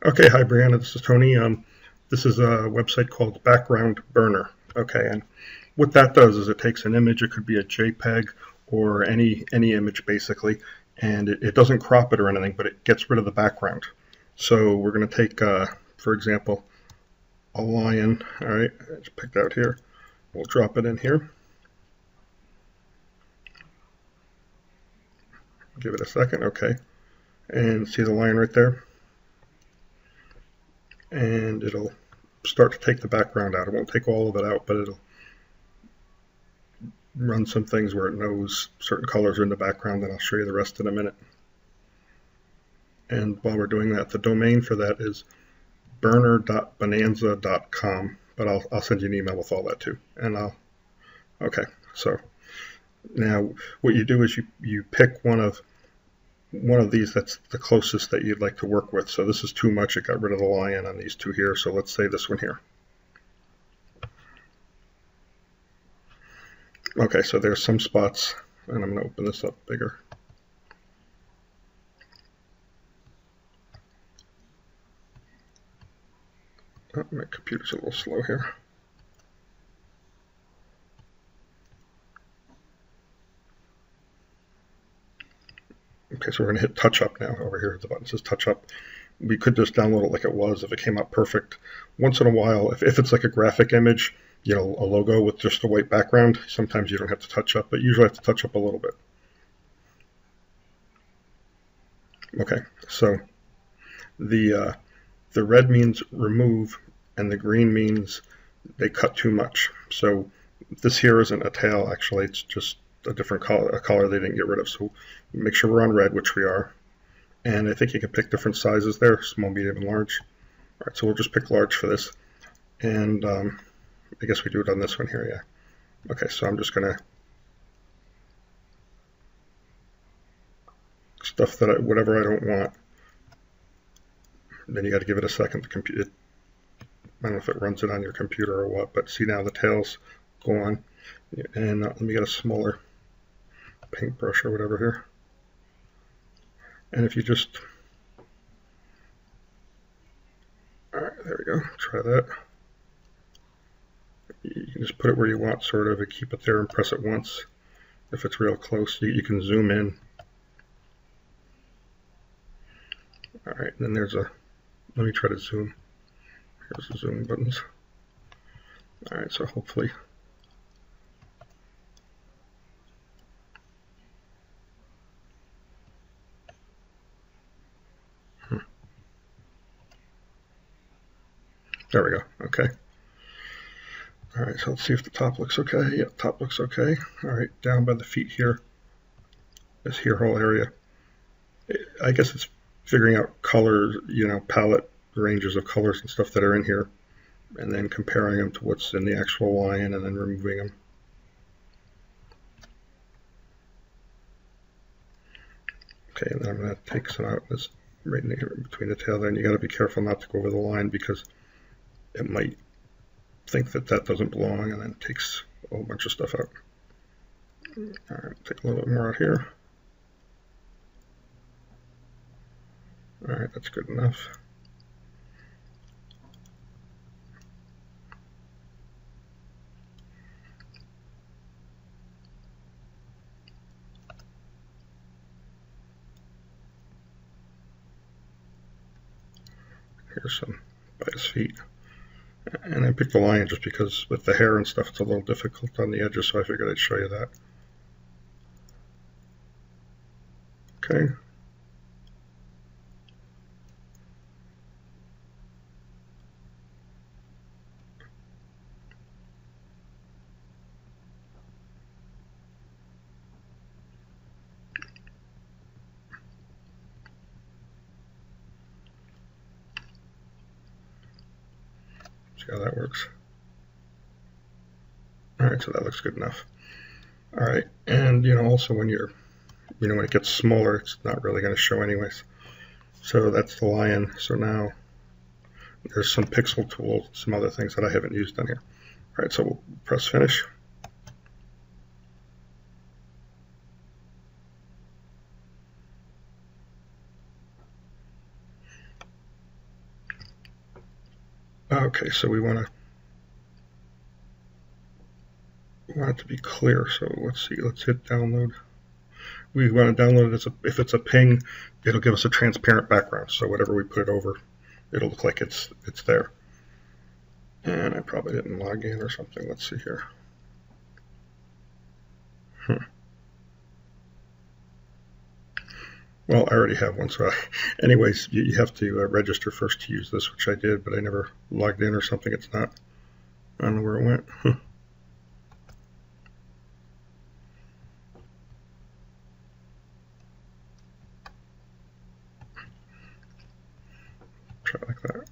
Okay, hi Brianna, this is Tony. This is a website called Background Burner. Okay, and what that does is it takes an image. It could be a JPEG or any image basically, and it doesn't crop it or anything, but it gets rid of the background. So we're going to take, for example, a lion. All right, I just picked out here. We'll drop it in here. Give it a second. Okay, and see the lion right there, and it'll start to take the background out. It won't take all of it out, but it'll run some things where it knows certain colors are in the background, and I'll show you the rest in a minute. And while we're doing that, the domain for that is burner.bonanza.com, but I'll send you an email with all that too. Okay, so now what you do is you pick one of these that's the closest that you'd like to work with. So this is too much. It got rid of the lion on these two here. So let's say this one here. Okay, so there's some spots, and I'm going to open this up bigger. Oh, my computer's a little slow here. Okay, so we're going to hit touch up now. Over here, the button says touch up. We could just download it like it was if it came out perfect. Once in a while, if it's like a graphic image, a logo with just a white background, sometimes you don't have to touch up, but usually I have to touch up a little bit. Okay, so the red means remove, and the green means they cut too much. So this here isn't a tail, actually. It's just a different color, a color they didn't get rid of. So make sure we're on red, which we are. And I think you can pick different sizes there, small, medium, and large. All right, so we'll just pick large for this. And I guess we do it on this one here, yeah. Okay, so I'm just going to stuff that whatever I don't want. Then you got to give it a second to compute. I don't know if it runs it on your computer or what, but see now the tail's gone. And let me get a smaller paintbrush or whatever here. And if you just, all right, there we go, try that. You can just put it where you want, sort of, and keep it there and press it once. If it's real close, you can zoom in. All right, and then there's let me try to zoom. Here's the zoom buttons. All right, so hopefully. There we go, okay. All right, so let's see if the top looks okay. Yeah, top looks okay. All right, down by the feet here, this here whole area. I guess it's figuring out colors, palette ranges of colors and stuff that are in here, and then comparing them to what's in the actual lion and then removing them. Okay, and then I'm going to take some out. This right in here between the tail there, and you got to be careful not to go over the line because it might think that doesn't belong and then takes a whole bunch of stuff out. All right, take a little bit more out here. All right, that's good enough. Here's some by his feet. And I picked the lion just because with the hair and stuff, it's a little difficult on the edges, so I figured I'd show you that. Okay. See how that works. All right, so that looks good enough. All right, and also when when it gets smaller, it's not really going to show anyways. So that's the lion. So now there's some pixel tools, some other things that I haven't used on here. All right, so we'll press finish. Okay, so we want it to be clear. So let's see. Let's hit download. We want to download it as if it's a ping, it'll give us a transparent background. So whatever we put it over, it'll look like it's there. And I probably didn't log in or something. Let's see here. Well, I already have one, so anyways, you have to register first to use this, which I did, but I never logged in or something. It's not, I don't know where it went. Try it like that.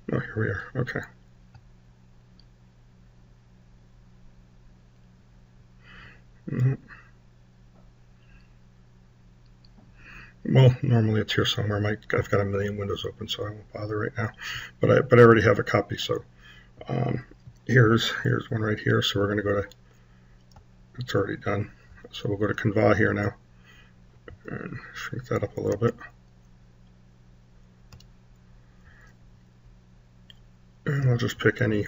Oh, here we are. Okay. Well, normally it's here somewhere. I've got a million windows open, so I won't bother right now. But I already have a copy, so here's one right here. So we're going to go to, it's already done. So we'll go to Canva here now and shrink that up a little bit. And I'll just pick any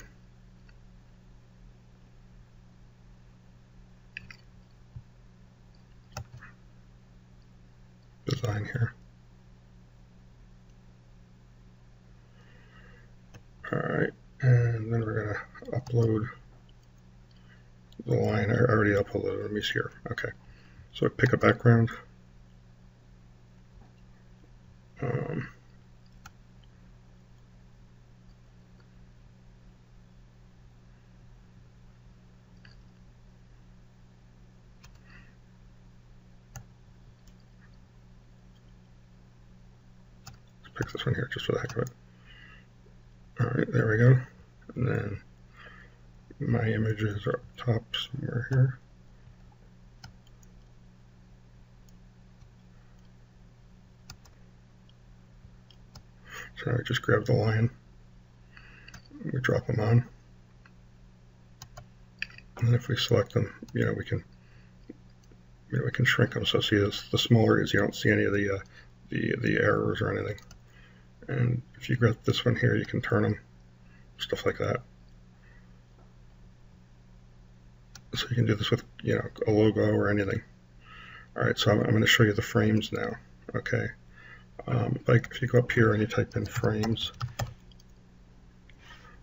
design here. All right, and then we're going to upload the line. I already uploaded it. Let me see here. Okay, so I pick a background. Pick this one here just for the heck of it. All right, there we go. And then my images are up top somewhere here. So I just grab the line, we drop them on, and if we select them, we can shrink them. So see, the smaller is you don't see any of the errors or anything. And if you grab this one here, you can turn them, stuff like that. So you can do this with a logo or anything. All right, so I'm going to show you the frames now. Okay, if you go up here and you type in frames,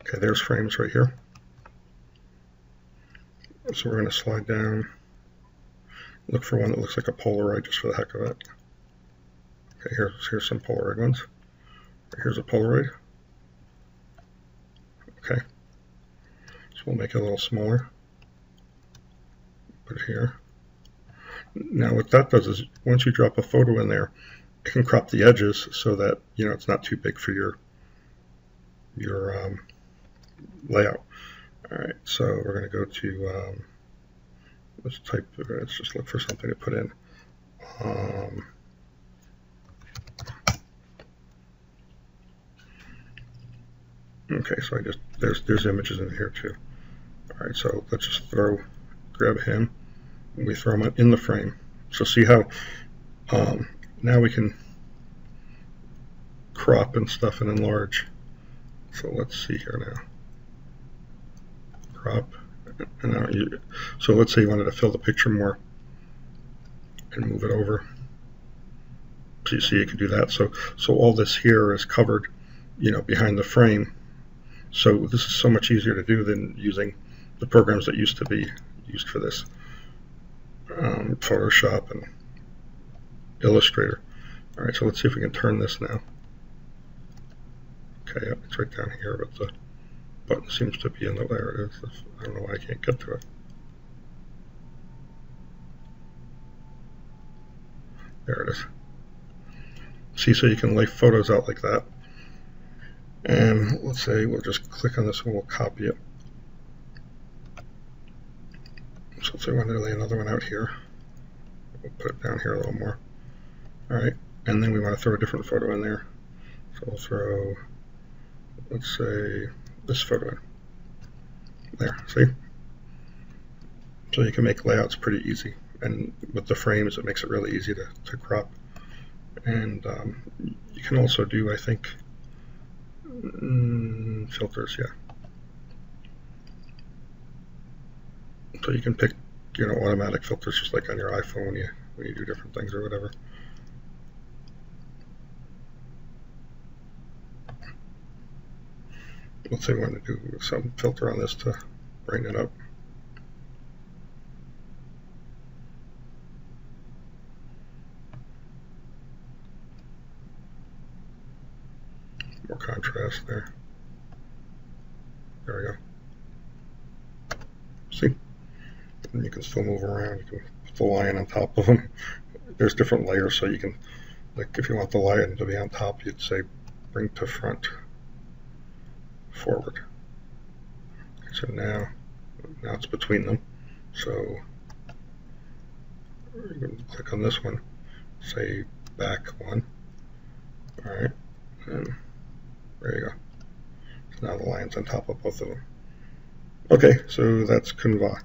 okay, there's frames right here. So we're going to slide down, look for one that looks like a Polaroid just for the heck of it. Okay, here's some Polaroid ones. Here's a Polaroid. Okay, so we'll make it a little smaller. Put it here. Now what that does is once you drop a photo in there, it can crop the edges so that it's not too big for your layout. All right, so we're going to go to let's just look for something to put in. Okay, so there's images in here too. All right, so let's just grab him, and we throw him in the frame. So see how now we can crop and stuff and enlarge. So let's see here now. Crop, and now so let's say you wanted to fill the picture more and move it over. So you see you can do that. So all this here is covered, behind the frame. So this is so much easier to do than using the programs that used to be used for this, Photoshop and Illustrator. All right, so let's see if we can turn this now. Okay, it's right down here, but the button seems to be in the way. It is. I don't know why I can't get to it. There it is. See, so you can lay photos out like that. And let's say we'll just click on this and we'll copy it. So let's say we want to lay another one out here. We'll put it down here a little more. All right, and then we want to throw a different photo in there. So we'll throw let's say this photo in. There, see? So you can make layouts pretty easy, and with the frames it makes it really easy to crop. And you can also do, I think, filters, yeah. So you can pick, automatic filters just like on your iPhone when you do different things or whatever. Let's say we want to do some filter on this to brighten it up. More contrast there. There we go. See? And you can still move around. You can put the lion on top of them. There's different layers, so you can, like if you want the lion to be on top, you'd say bring to front, forward. So now it's between them. So you can click on this one, say back one. All right, and there you go. So now the lion's on top of both of them. Okay, so that's Canva.